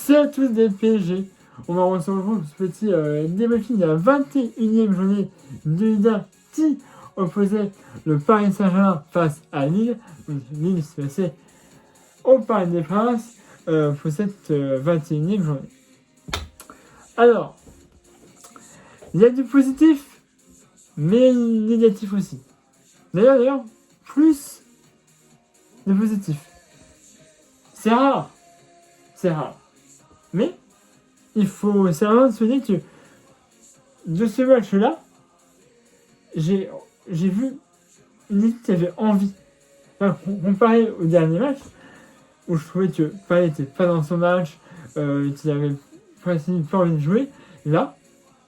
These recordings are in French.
C'est à tous des PSG. On va recevoir ce petit débriefing de la 21e journée de Ligue 1 qui opposait le Paris Saint-Germain face à Lille. Donc, Lille se passait au Parc des Princes pour cette 21e journée. Alors, il y a du positif, mais négatif aussi. D'ailleurs, plus de positif. C'est rare. Mais il faut sérieusement se dire que de ce match-là, j'ai vu une équipe qui avait envie. Enfin, comparé au dernier match, où je trouvais que Paris n'était pas dans son match, qu'il avait presque pas envie de jouer, là,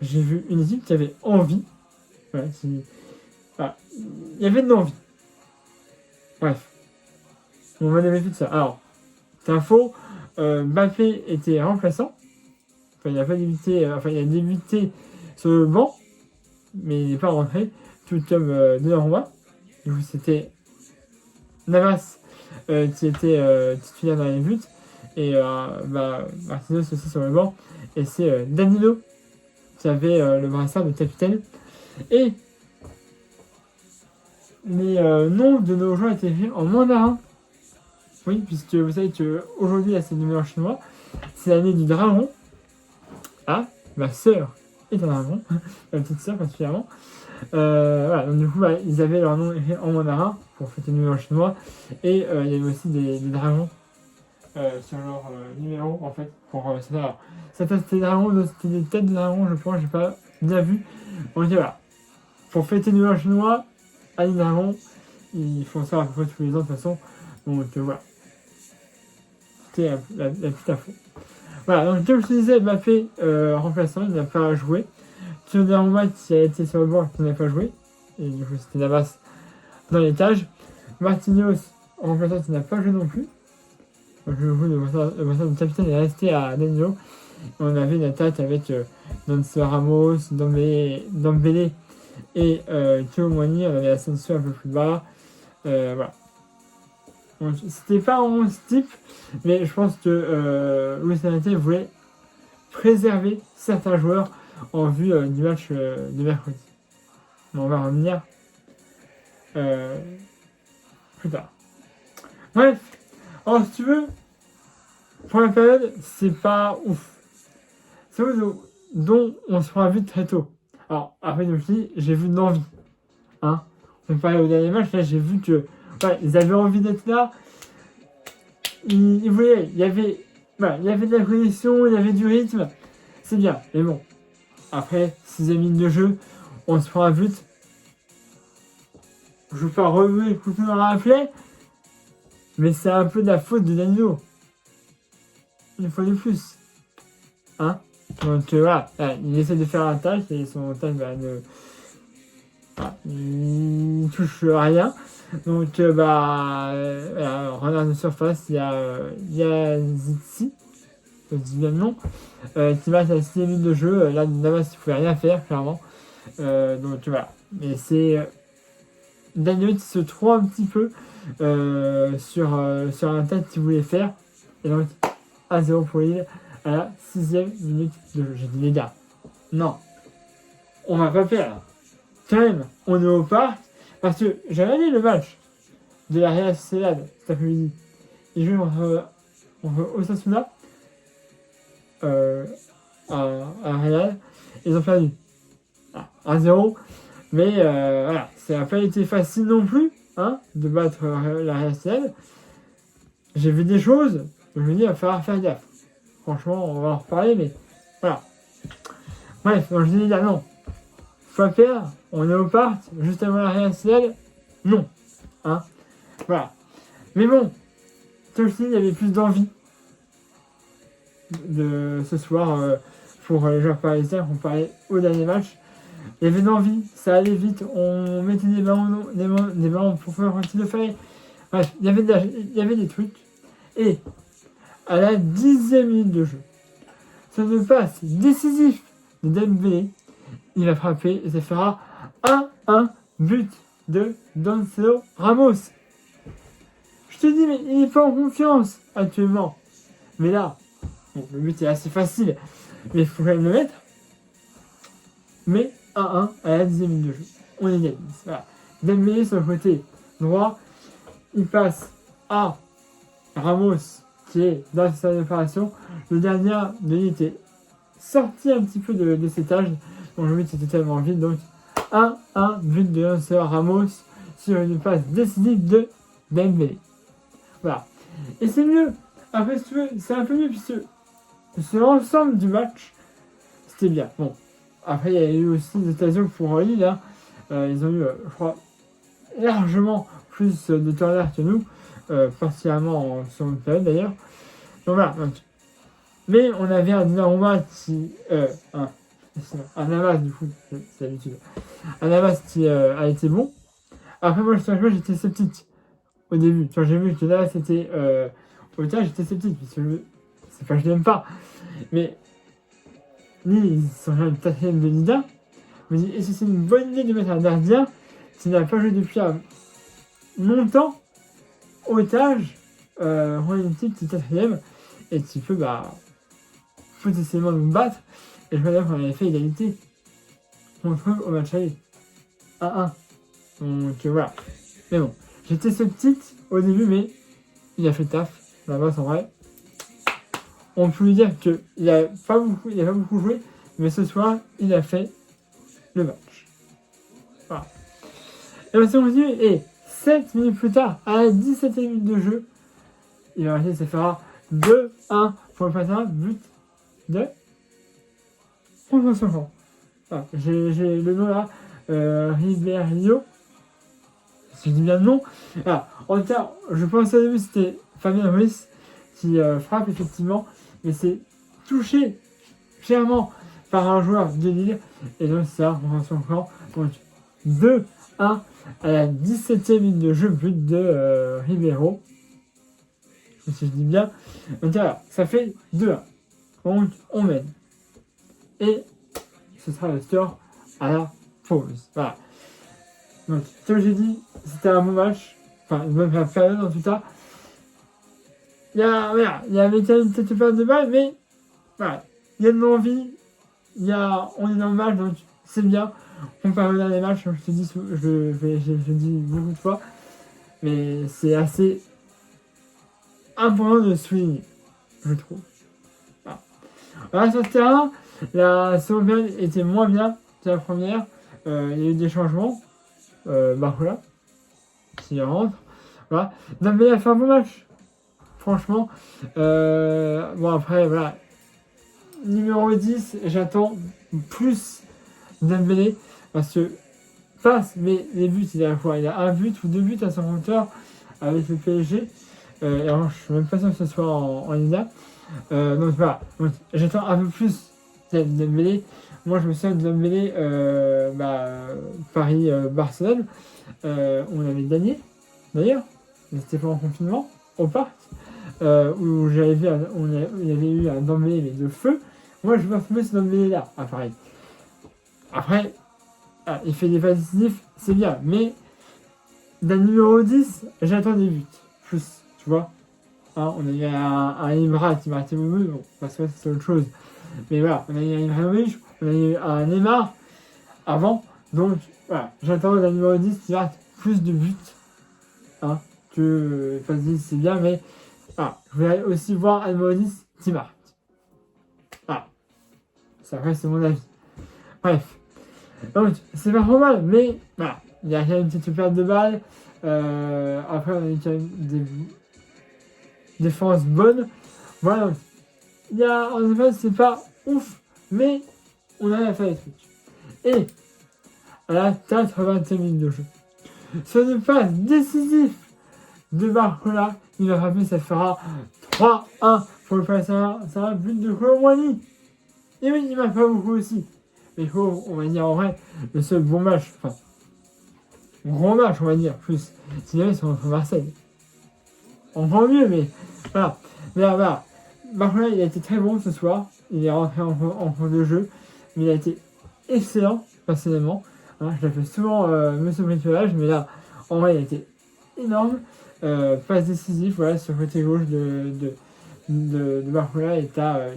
j'ai vu une équipe qui avait envie. Voilà, il y avait de l'envie. Bref. On va débriefer de ça. Alors, c'est info, Mbappé était remplaçant. Enfin, il a débuté sur le banc, mais il n'est pas rentré, tout comme Donnarumma. Du coup, c'était Navas qui était titulaire dans les buts, et Martinez aussi sur le banc, et c'est Danilo qui avait le brassard de capitaine. Et les noms de nos joueurs étaient écrits en mandarin. Oui, puisque vous savez qu'aujourd'hui, là, c'est le numéro chinois, c'est l'année du dragon. Ah, ma sœur est un dragon, ma petite sœur particulièrement. Voilà, donc du coup, ils avaient leur nom écrit en mandarin pour fêter le numéro chinois, et il y avait aussi des dragons sur leur numéro, en fait, pour ça. Alors, certains c'était des dragons, d'autres c'était des têtes de dragons, je pense, j'ai pas bien vu. Donc voilà, pour fêter le numéro chinois, à les dragons, ils font ça à peu près tous les ans de toute façon. Donc voilà, c'était la petite info. Voilà, donc comme je te disais, Mbappé remplaçant, il n'a pas joué. Donnarumma qui a été sur le banc, qui n'a pas joué. Et du coup, c'était Navas dans l'étage. Marquinhos, remplaçant, qui n'a pas joué non plus. Donc le brassard de capitaine est resté à Danilo. On avait une attaque avec Danso Ramos, Dembélé et Tchouameni. On avait Asensio un peu plus bas. Voilà. Donc, c'était pas un 11 type, mais je pense que Luis Enrique voulait préserver certains joueurs en vue du match de mercredi. Mais on va revenir plus tard. Bref, alors si tu veux, pour la période, c'est pas ouf. C'est ouf dont on se fera vite très tôt. Alors, après, aussi, j'ai vu de l'envie. Hein, comparé au dernier match, là, j'ai vu que ils avaient envie d'être là. Ils voulaient, il y avait de la connexion, il y avait du rythme. C'est bien, mais bon. Après, 6e ligne de jeu, on se prend un but. Je ne veux pas remuer le couteau dans la plaie, mais c'est un peu de la faute de Danilo. Une fois de plus. Hein? Donc voilà, il essaie de faire un tâche et son tâche il touche rien. Donc renard de surface, il y a Zitsi, je dis bien le nom, qui marche à la 6e minute de jeu. Là, Navas, il ne pouvait rien faire, clairement. Donc voilà. Mais c'est Daniel qui se trouve un petit peu sur un tas qu'il voulait faire. Et donc 1-0 pour Lille à la 6e minute de jeu. J'ai dit les gars, non, on va pas perdre. Quand même, on est au parc. Parce que j'ai regardé le match de la Real Sociedad cet après-midi. Ils jouent contre Osasuna à Real. Ils ont perdu 1-0. Mais voilà, ça n'a pas été facile non plus de battre la Real Sociedad. J'ai vu des choses, je me dis, il va falloir faire gaffe. Franchement, on va en reparler, mais voilà. Bref, donc je dis là, non. Faut pas perdre, on est au parc, juste avant la Real Sociedad, non. Voilà. Mais bon, comme je dis, il y avait plus d'envie de ce soir pour les joueurs parisiens comparé au dernier match. Il y avait de l'envie, ça allait vite, on mettait des ballons pour faire quand il le fallait. Bref, il y avait des trucs. Et à la 10e minute de jeu, ça se passe décisif de Dembélé. Il va frapper et ça fera 1-1 but de Danso Ramos. Je te dis, mais il n'est pas en confiance actuellement. Mais là, Bon, le but est assez facile, mais il faut quand même le mettre. Mais 1-1 à la 10e minute de jeu. On égalise. Voilà. Dembélé sur le côté droit, il passe à Ramos qui est dans cette opération. Le dernier de lui était sorti un petit peu de cet âge, donc le but était tellement vite. Donc 1-1, but de lanceur Ramos sur une passe décisive de Dembélé. Voilà. Et c'est mieux. Après, si tu veux, c'est un peu mieux puisque sur l'ensemble du match, c'était bien. Bon. Après, il y a eu aussi des occasions pour Lille. Hein. Ils ont eu, je crois, largement plus de temps d'air que nous, particulièrement en seconde période d'ailleurs. Donc voilà. Mais on avait un Donnarumma qui. Un Navas, du coup, c'est l'habitude. Un Navas qui a été bon. Après, moi, j'étais sceptique au début. Quand j'ai vu que Navas était au terrain, j'étais sceptique. Parce que c'est pas que je l'aime pas. Mais Lille, ils sont quand même 4e de Ligue 1. Je me dis, est-ce que c'est une bonne idée de mettre un gardien qui n'a pas joué depuis longtemps au étage, une équipe qui est 4e et qui peut potentiellement nous battre. Et je me rappelle qu'on avait fait égalité contre eux au match aller. 1-1. Donc voilà. Mais bon, j'étais sceptique au début, mais il a fait le taf. Là-bas, en vrai. On peut lui dire qu'il n'a pas beaucoup joué, mais ce soir, il a fait le match. Voilà. Et bien, si on continue, et 7 minutes plus tard, à la 17e minute de jeu, il va rester, ça fera 2-1 pour le patin, but de François Sofran. Voilà, j'ai le nom là, Ribeiro, si je dis bien le nom. Voilà. En tout cas, je pense au début c'était Fabien Ruiz qui frappe effectivement, mais c'est touché clairement par un joueur de Lille, et donc c'est ça, François Sofran. Donc 2-1 à la 17e minute de jeu, but de Ribeiro. Si je dis bien. Donc voilà, ça fait 2-1. Donc on mène. Et ce sera le score à la pause. Voilà. Donc, comme j'ai dit, c'était un bon match. Enfin, une bonne période en tout cas. Il y avait quand même une petite période de balle, mais voilà. Il y a de l'envie. On est dans le match, donc c'est bien. On peut regarder les matchs, comme je te dis, je dis beaucoup de fois. Mais c'est assez important de souligner, je trouve. Voilà, sur ce terrain, la seconde période était moins bien que la première. Il y a eu des changements. Voilà, qui rentre. Voilà. Dembélé a fait un bon match. Franchement. Bon, après, voilà. Numéro 10, j'attends plus Dembélé. Parce que passe, mais les buts, il a un but ou 2 buts à son compteur avec le PSG. Et alors, je suis même pas sûr que ce soit en Liga. Donc voilà, donc, j'attends un peu plus Dembélé. Moi je me souviens de Dembélé Paris-Barcelone. On avait gagné d'ailleurs, c'était pas en confinement, au parc, où il y avait eu un Dembélé mais de feu. Moi je veux pas trouver ce Dembélé là à Paris. Après, il fait des passes décisives, c'est bien, mais d'un numéro 10, j'attends des buts. Plus, tu vois. Hein, on a eu un Ibra qui marquait le but, bon, parce que c'est autre chose. Mais voilà, on a eu un Ibrahimovic, on a eu un Neymar avant. Donc voilà, j'attends d'un numéro 10 qui marque plus de buts. Hein, que Fazil, c'est bien, mais voilà, je voudrais aussi voir un numéro 10 qui marque. Voilà. Ça après, c'est mon avis. Bref. Donc, c'est pas trop mal, mais voilà, il y a quand même une petite perte de balle. Après, on a eu quand même des défense bonne. Voilà. En effet, c'est pas ouf, mais on arrive à faire des trucs. Et à la 80e minute de jeu, sur une passe décisive de Barcola, il va frapper, ça fera 3-1 pour le Paris-Saint-Germain. C'est un but de Colomboigny. Et oui, il m'a pas beaucoup aussi. Mais il faut, on va dire en vrai, le seul bon match, enfin, gros match, on va dire, plus, c'est contre Marseille. Encore mieux, mais voilà. Mais voilà. Barcola, il a été très bon ce soir. Il est rentré en cours de jeu. Mais il a été excellent, personnellement. Hein, je l'appelle souvent Monsieur Bricolage, mais là, en vrai, il a été énorme. Passe décisive, voilà, sur le côté gauche de Barcola et t'as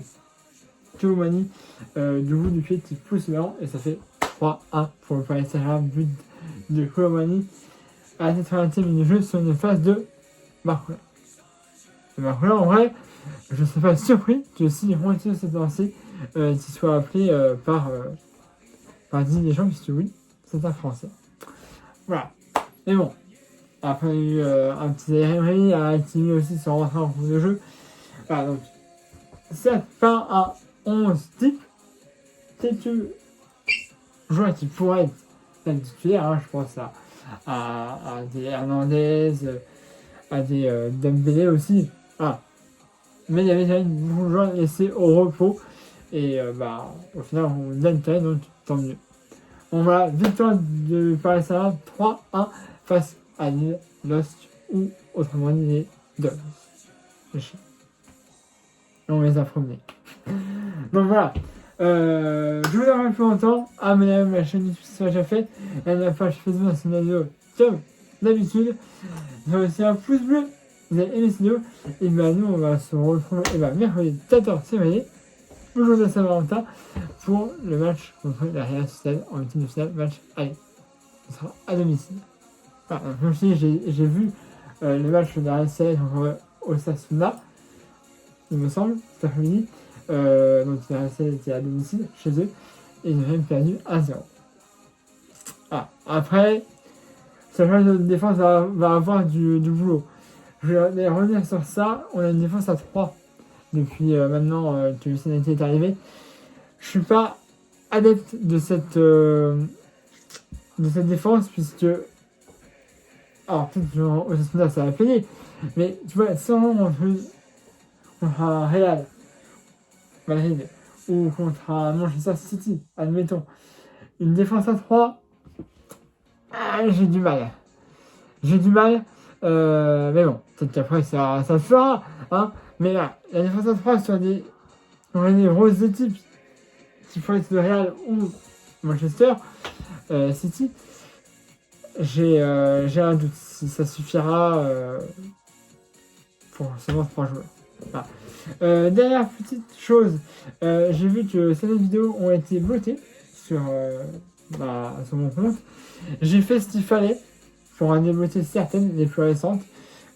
Tchouameni du bout du pied qui pousse le ballon et ça fait 3-1 pour le Paris Saint-Germain, but de Tchouameni à la 80e minute de jeu sur une phase de Barcola. Et Barcola, en vrai, je ne serais pas surpris que si les continuent cette lancée, qu'il soit appelé par Didier Deschamps, puisque oui, c'est un Français. Voilà. Mais bon, après il y a eu un petit Emery à activer aussi sans rentrer en cours de jeu. Voilà, donc, certes, pas un 11 type, quelques joueurs qui pourraient être même titulaires, hein, je pense à des Hernandez, à des Dembélé aussi. Voilà. Mais il y avait déjà beaucoup de joueurs laissés au repos. Et au final, on gagne quand même, donc tant mieux. On va victoire de Paris Saint-Germain 3-1 face à Lille, Lost ou autrement dit les Dogs. Les chiens. Et on les a promenés. Donc voilà. Je vous donne un peu longtemps. Abonnez-vous à la chaîne YouTube si ce n'est déjà fait. Et à la page Facebook de la vidéo comme d'habitude. Vous avez aussi un pouce bleu. Vous avez aimé cette vidéo. Et nous on va se retrouver mercredi 14 février. Le jour de Saint-Valentin pour le match contre la Real Sociedad en huitième de finale, match aller. Ce sera à domicile. Voilà, comme je dis, j'ai vu le match de la Real Sociedad contre Osasuna, il me semble, cet après-midi. Donc la Real Sociedad était à domicile chez eux et ils ont même perdu 1-0. Ah, après, cette phase de défense va avoir du boulot. Je vais revenir sur ça. On a une défense à 3 depuis maintenant que Lucien est arrivé. Je suis pas adepte de cette défense puisque alors peut-être que Osasuna ça va payer, mais tu vois si on contre un Real Madrid ou contre un Manchester City, admettons, une défense à 3, j'ai du mal, mais bon, peut-être qu'après ça le fera, hein. Mais là, la défense à 3 sur des grosses équipes qui pourraient être le Real ou Manchester City, j'ai un doute si ça suffira pour seulement 3 joueurs. Voilà. Dernière petite chose, j'ai vu que certaines vidéos ont été bloquées sur mon compte. J'ai fait ce qu'il fallait pour en débloquer certaines, les plus récentes.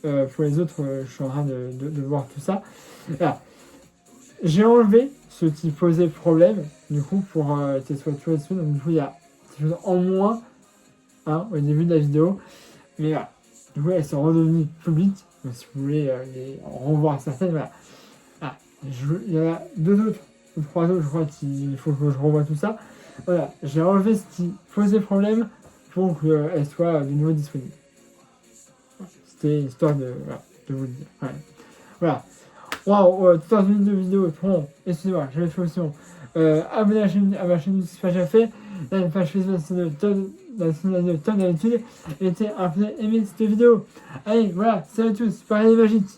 Pour les autres, je suis en train de voir tout ça. Voilà. J'ai enlevé ce qui posait problème, du coup, pour qu'elles soient toujours dessus. Donc, du coup, il y a quelque chose en moins au début de la vidéo. Mais voilà. Du coup, elles sont redevenues publiques. Donc, si vous voulez les revoir certaines, voilà. Il y en a 2 autres, ou 3 autres, je crois qu'il faut que je revoie tout ça. Voilà. J'ai enlevé ce qui posait problème pour qu'elles soient de nouveau disponibles. C'était histoire de vous le dire. Voilà. Waouh, tout un de vidéos. Bon, excusez-moi, j'avais fait aussi bon. Abonnez à ma chaîne si ce n'est pas déjà fait. Là, une page Facebook comme d'habitude. Mettez un plaisir aimer cette vidéo. Allez, voilà, salut à tous, Paris Magique.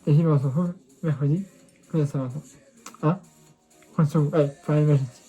Et puis on se retrouve mercredi, comme ça va. Hein? Compte sur vous. Allez, Paris Magique.